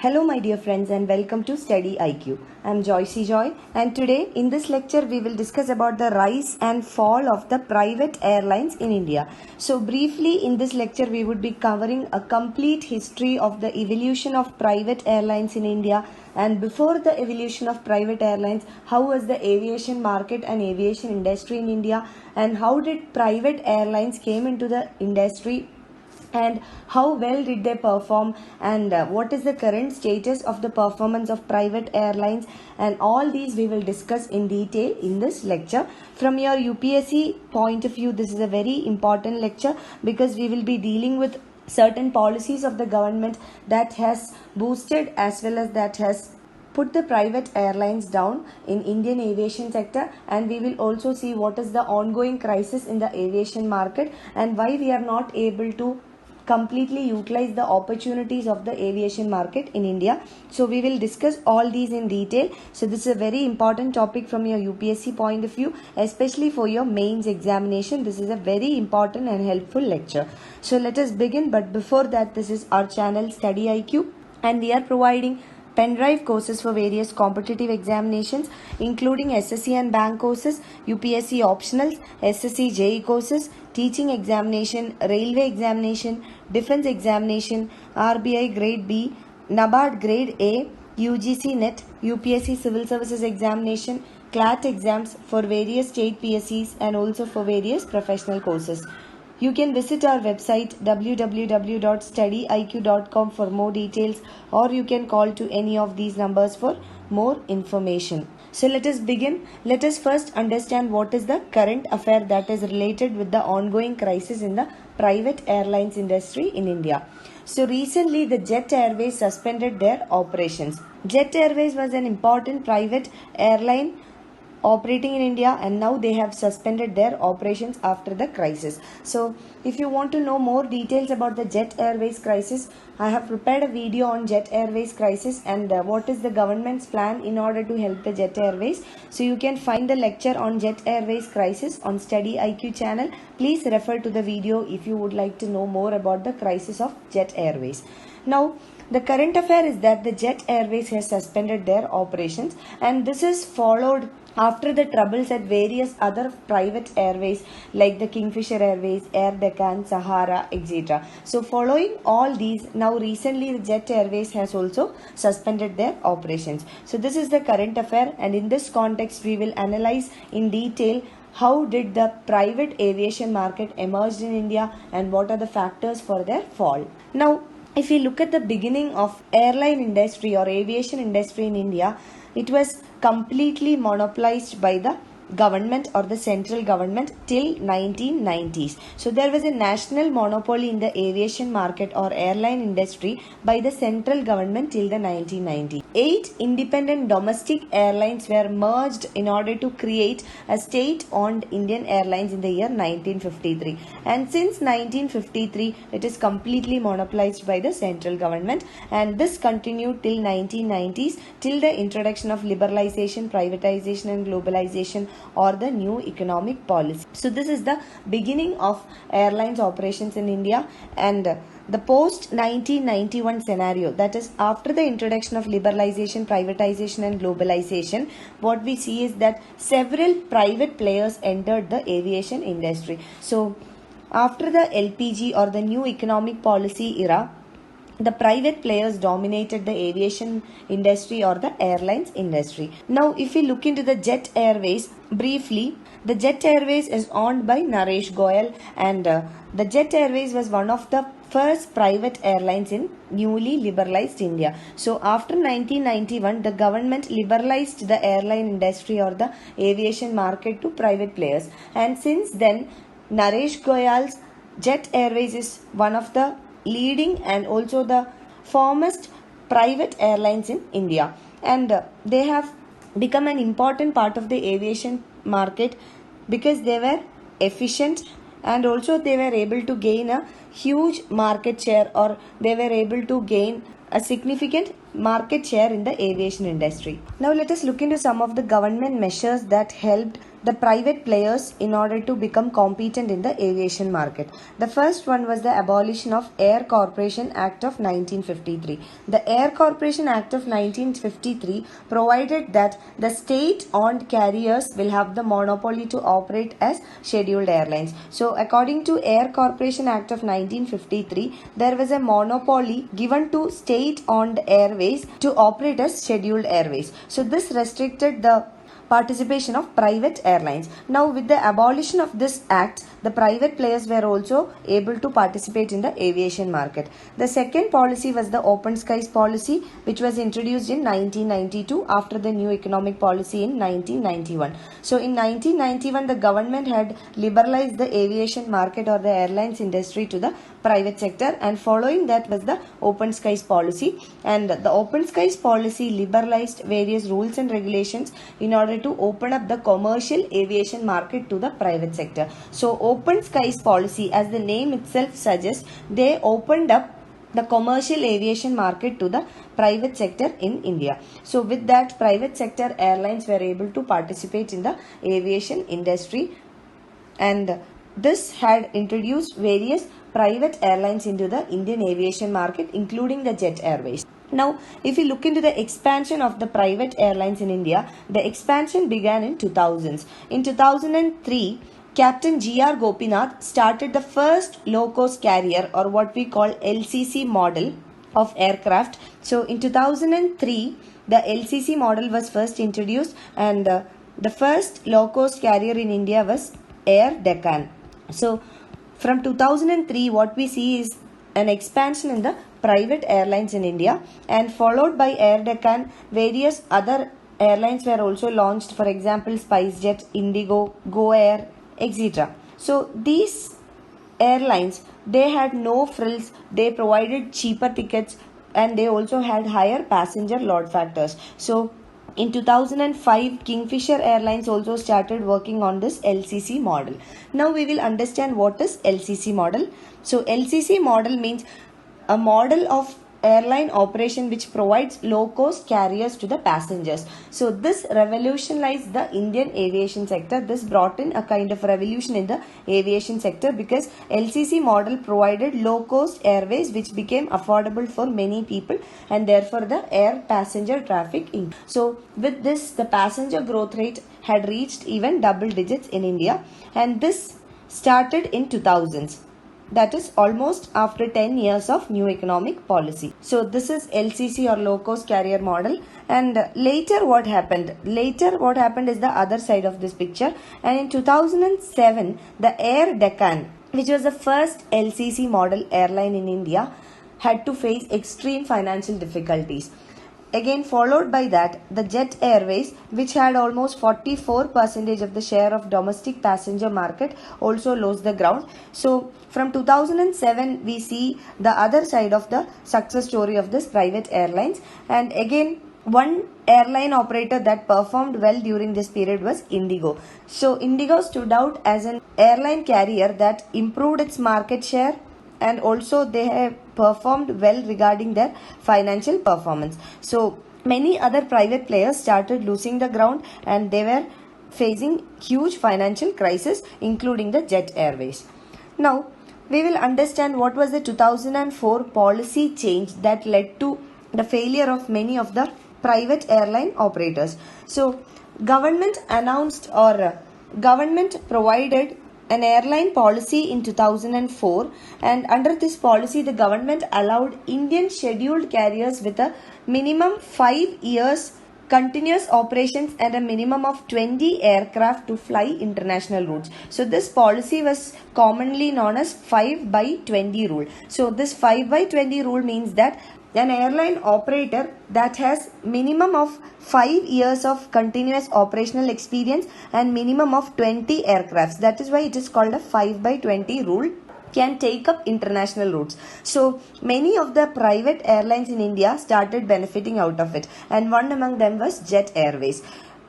Hello my dear friends and welcome to StudyIQ. I am Joy and today in this lecture we will discuss about the rise and fall of the private airlines in India. So briefly in this lecture we would be covering a complete history of the evolution of private airlines in India, and before the evolution of private airlines, how was the aviation market and aviation industry in India, and how did private airlines came into the industry and how well did they perform, and what is the current status of the performance of private airlines, and all these we will discuss in detail in this lecture. From your UPSC point of view, this is a very important lecture because we will be dealing with certain policies of the government that has boosted as well as that has put the private airlines down in Indian aviation sector, and we will also see what is the ongoing crisis in the aviation market and why we are not able to completely utilize the opportunities of the aviation market in India. So we will discuss all these in detail. So this is a very important topic from your UPSC point of view, especially for your mains examination. This is a very important and helpful lecture. So let us begin, but before that, this is our channel StudyIQ, and we are providing pen drive courses for various competitive examinations including SSC and bank courses, UPSC optionals, SSC JE courses, teaching examination, railway examination, defense examination, RBI grade B, NABARD grade A, UGC NET, UPSC Civil Services Examination, CLAT exams for various state PSCs and also for various professional courses. You can visit our website www.studyiq.com for more details, or you can call to any of these numbers for more information. So let us begin. Let us first understand what is the current affair that is related with the ongoing crisis in the private airlines industry in India. So recently the Jet Airways suspended their operations. Jet Airways was an important private airline operating in India, and now they have suspended their operations after the crisis. So if you want to know more details about the Jet Airways crisis, I have prepared a video on Jet Airways crisis and what is the government's plan in order to help the Jet Airways. So you can find the lecture on Jet Airways crisis on StudyIQ channel. Please refer to the video if you would like to know more about the crisis of Jet Airways. Now the current affair is that the Jet Airways has suspended their operations, and this is followed after the troubles at various other private airways like the Kingfisher Airways, Air Deccan, Sahara, etc. So following all these, now recently the Jet Airways has also suspended their operations. So this is the current affair, and in this context we will analyze in detail how did the private aviation market emerge in India and what are the factors for their fall. Now if you look at the beginning of airline industry or aviation industry in India, it was completely monopolized by the government or the central government till 1990s. So there was a national monopoly in the aviation market or airline industry by the central government till the 1990s. 8 independent domestic airlines were merged in order to create a state-owned Indian Airlines in the year 1953. And since 1953, it is completely monopolized by the central government, and this continued till 1990s, till the introduction of liberalization, privatization and globalization, or the new economic policy. So this is the beginning of airlines operations in India, and the post 1991 scenario, that is after the introduction of liberalization, privatization and globalization, what we see is that several private players entered the aviation industry. So after the LPG or the new economic policy era, the private players dominated the aviation industry or the airlines industry. Now if we look into the Jet Airways briefly, the Jet Airways is owned by Naresh Goyal, and the Jet Airways was one of the first private airlines in newly liberalized India. So after 1991, the government liberalized the airline industry or the aviation market to private players, and since then Naresh Goyal's Jet Airways is one of the leading and also the foremost private airlines in India, and they have become an important part of the aviation market because they were efficient and also they were able to gain a huge market share, or they were able to gain a significant market share in the aviation industry. Now let us look into some of the government measures that helped the private players in order to become competent in the aviation market. The first one was the abolition of Air Corporation Act of 1953. The Air Corporation Act of 1953 provided that the state-owned carriers will have the monopoly to operate as scheduled airlines. So according to Air Corporation Act of 1953, there was a monopoly given to state-owned airways to operate as scheduled airways. So this restricted the participation of private airlines. Now with the abolition of this act, the private players were also able to participate in the aviation market. The second policy was the open skies policy, which was introduced in 1992 after the new economic policy in 1991. So in 1991, the government had liberalized the aviation market or the airlines industry to the private sector, and following that was the open skies policy, and the open skies policy liberalized various rules and regulations in order to open up the commercial aviation market to the private sector. So open skies policy, as the name itself suggests, they opened up the commercial aviation market to the private sector in India. So with that, private sector airlines were able to participate in the aviation industry, and this had introduced various private airlines into the Indian aviation market, including the jet airways. Now, if you look into the expansion of the private airlines in India, the expansion began in 2000s. In 2003, Captain G.R. Gopinath started the first low-cost carrier, or what we call LCC model of aircraft. So in 2003, the LCC model was first introduced, and the first low-cost carrier in India was Air Deccan. So from 2003, what we see is an expansion in the private airlines in India, and followed by Air Deccan, various other airlines were also launched. For example, SpiceJet, Indigo, Go Air, etc. So these airlines, they had no frills, they provided cheaper tickets, and they also had higher passenger load factors. So in 2005, Kingfisher Airlines also started working on this LCC model. Now we will understand what is LCC model. So LCC model means a model of airline operation which provides low-cost carriers to the passengers. So this revolutionized the Indian aviation sector. This brought in a kind of revolution in the aviation sector, because LCC model provided low-cost airways which became affordable for many people, and therefore the air passenger traffic increased. So with this, the passenger growth rate had reached even double digits in India, and this started in 2000s. That is almost after 10 years of new economic policy. So this is LCC or low cost carrier model. And later what happened? Later what happened is the other side of this picture. And in 2007, the Air Deccan, which was the first LCC model airline in India, had to face extreme financial difficulties. Again, followed by that, the Jet Airways, which had almost 44% of the share of domestic passenger market, also lost the ground. So from 2007, we see the other side of the success story of this private airlines. And again, one airline operator that performed well during this period was Indigo. So Indigo stood out as an airline carrier that improved its market share, and also they have performed well regarding their financial performance. So many other private players started losing the ground, and they were facing huge financial crisis, including the Jet Airways. Now we will understand what was the 2004 policy change that led to the failure of many of the private airline operators. So government announced, or government provided an airline policy in 2004, and under this policy the government allowed Indian scheduled carriers with a minimum 5 years continuous operations and a minimum of 20 aircraft to fly international routes. So this policy was commonly known as 5/20 rule. So this 5/20 rule means that an airline operator that has minimum of 5 years of continuous operational experience and minimum of 20 aircrafts, that is why it is called a 5/20 rule, can take up international routes. So many of the private airlines in India started benefiting out of it, and one among them was Jet Airways.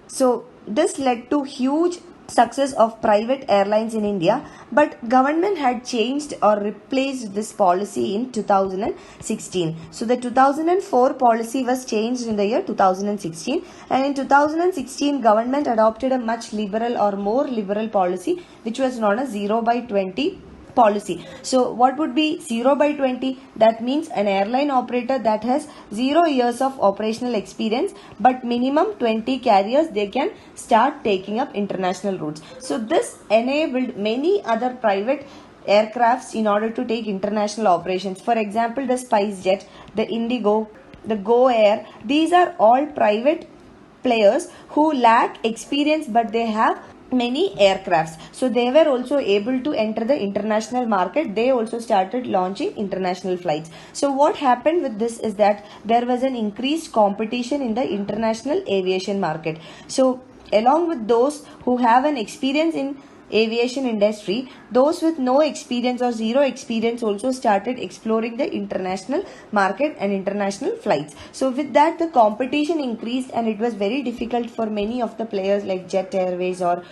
So this led to huge success of private airlines in India, but government had changed or replaced this policy in 2016. So the 2004 policy was changed in the year 2016, and in 2016 government adopted a much liberal or more liberal policy which was known as 0/20 policy. So what would be 0/20? That means an airline operator that has 0 years of operational experience, but minimum 20 carriers, they can start taking up international routes. So this enabled many other private aircrafts in order to take international operations. For example, the SpiceJet, the Indigo, the Go Air, these are all private players who lack experience but they have many aircrafts, so they were also able to enter the international market. They also started launching international flights. So what happened with this is that there was an increased competition in the international aviation market. So along with those who have an experience in aviation industry, those with no experience or zero experience also started exploring the international market and international flights. So with that, the competition increased and it was very difficult for many of the players like Jet Airways or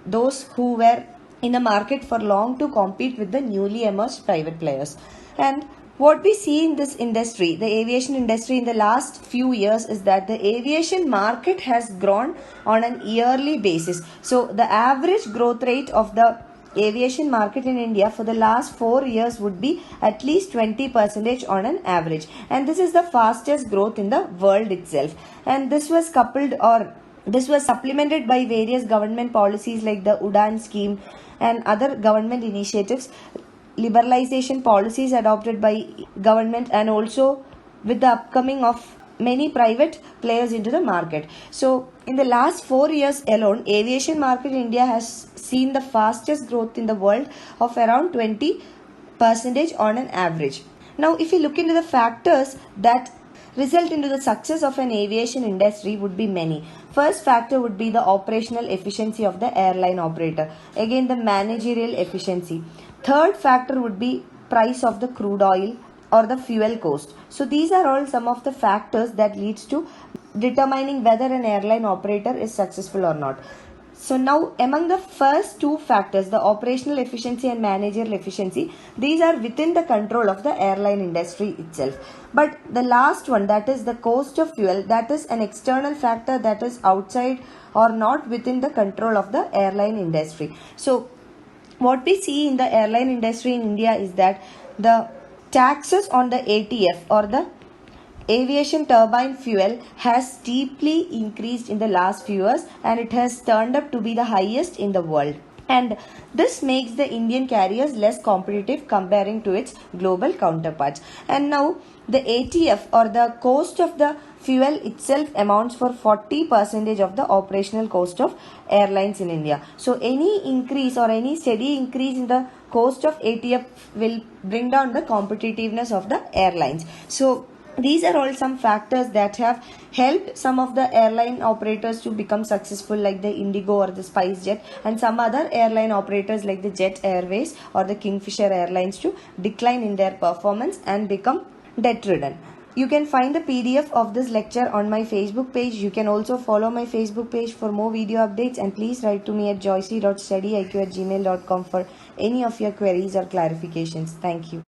those who were in the market for long to compete with the newly emerged private players. And what we see in this industry, the aviation industry in the last few years, is that the aviation market has grown on an yearly basis. So the average growth rate of the aviation market in India for the last 4 years would be at least 20% on an average. And this is the fastest growth in the world itself. And this was supplemented by various government policies like the Udan scheme and other government initiatives, liberalization policies adopted by government, and also with the upcoming of many private players into the market. So in the last 4 years alone, aviation market in India has seen the fastest growth in the world of around 20% on an average. Now if you look into the factors that result into the success of an aviation industry would be many. First factor would be the operational efficiency of the airline operator. Again, the managerial efficiency. Third factor would be price of the crude oil or the fuel cost. So these are all some of the factors that leads to determining whether an airline operator is successful or not. So now among the first two factors, the operational efficiency and managerial efficiency, these are within the control of the airline industry itself. But the last one, that is the cost of fuel, that is an external factor that is outside or not within the control of the airline industry. So what we see in the airline industry in India is that the taxes on the ATF or the aviation turbine fuel has steeply increased in the last few years, and it has turned up to be the highest in the world. And this makes the Indian carriers less competitive comparing to its global counterparts. And now the ATF or the cost of the fuel itself amounts for 40% of the operational cost of airlines in India. So any increase or any steady increase in the cost of ATF will bring down the competitiveness of the airlines. So these are all some factors that have helped some of the airline operators to become successful, like the Indigo or the SpiceJet, and some other airline operators like the Jet Airways or the Kingfisher Airlines to decline in their performance and become debt-ridden. You can find the PDF of this lecture on my Facebook page. You can also follow my Facebook page for more video updates, and please write to me at joycey.studyiq@gmail.com for any of your queries or clarifications. Thank you.